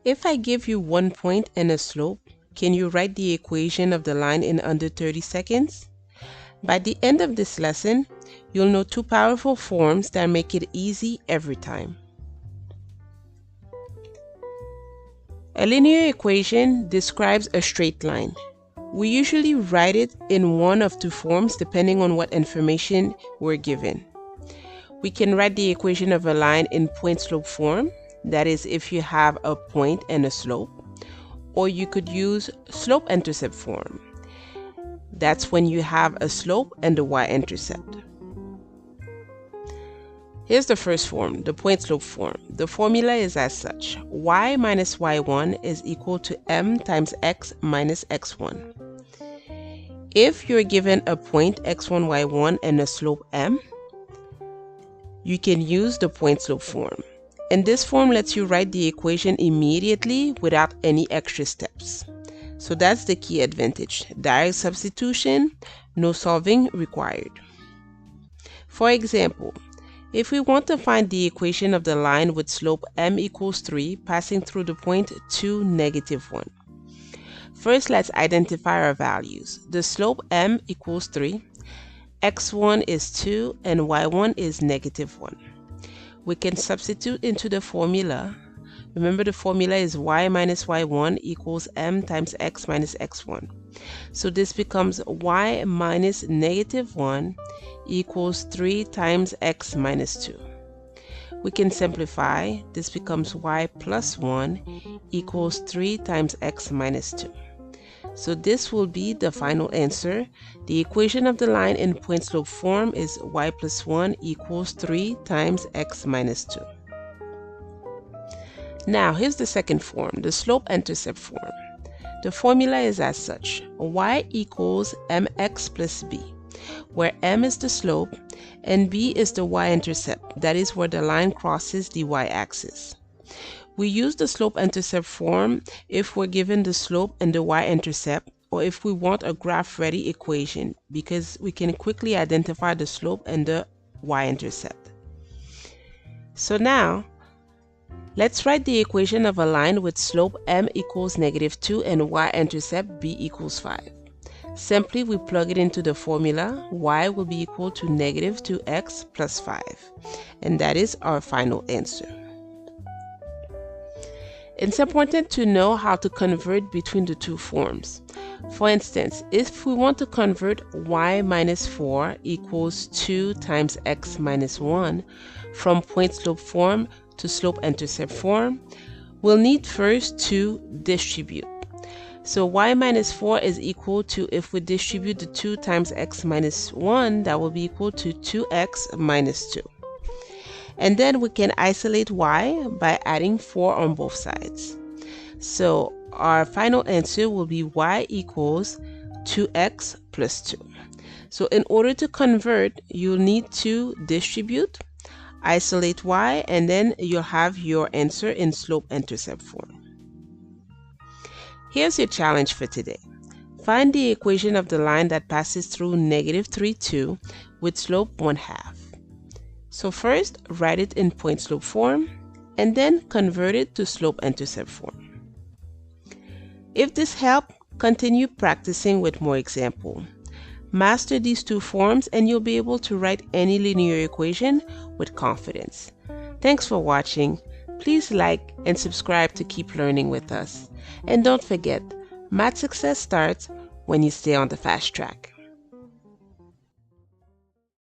If I give you 1 point and a slope, can you write the equation of the line in under 30 seconds? By the end of this lesson, you'll know two powerful forms that make it easy every time. A linear equation describes a straight line. We usually write it in one of two forms depending on what information we're given. We can write the equation of a line in point-slope form, that is if you have a point and a slope, or you could use slope-intercept form. That's when you have a slope and a y-intercept. Here's the first form, the point-slope form. The formula is as such: y minus y1 is equal to m times x minus x1. If you're given a point x1, y1 and a slope m, you can use the point-slope form. And this form lets you write the equation immediately without any extra steps. So that's the key advantage: direct substitution, no solving required. For example, if we want to find the equation of the line with slope m equals 3 passing through the point 2, -1. First, let's identify our values. The slope m equals 3, x1 is 2, and y1 is -1. We can substitute into the formula. Remember, the formula is y minus y1 equals m times x minus x1. So this becomes y minus -1 equals 3 times x minus 2. We can simplify. This becomes y plus 1 equals 3 times x minus 2. So this will be the final answer. The equation of the line in point-slope form is y plus 1 equals 3 times x minus 2. Now here's the second form, the slope-intercept form. The formula is as such: y equals mx plus b, where m is the slope and b is the y-intercept, that is where the line crosses the y-axis. We use the slope-intercept form if we're given the slope and the y-intercept, or if we want a graph-ready equation, because we can quickly identify the slope and the y-intercept. So now, let's write the equation of a line with slope m equals -2 and y-intercept b equals 5. Simply, we plug it into the formula. Y will be equal to -2x plus 5. And that is our final answer. It's important to know how to convert between the two forms. For instance, if we want to convert y minus 4 equals 2 times x minus 1 from point-slope form to slope-intercept form, we'll need first to distribute. So y minus 4 is equal to, if we distribute the 2 times x minus 1, that will be equal to 2x minus 2. And then we can isolate y by adding 4 on both sides. So our final answer will be y equals 2x plus 2. So in order to convert, you'll need to distribute, isolate y, and then you'll have your answer in slope-intercept form. Here's your challenge for today. Find the equation of the line that passes through -3, 2 with slope 1/2. So first, write it in point-slope form, and then convert it to slope-intercept form. If this helped, continue practicing with more examples. Master these two forms and you'll be able to write any linear equation with confidence. Thanks for watching. Please like and subscribe to keep learning with us. And don't forget, math success starts when you stay on the fast track.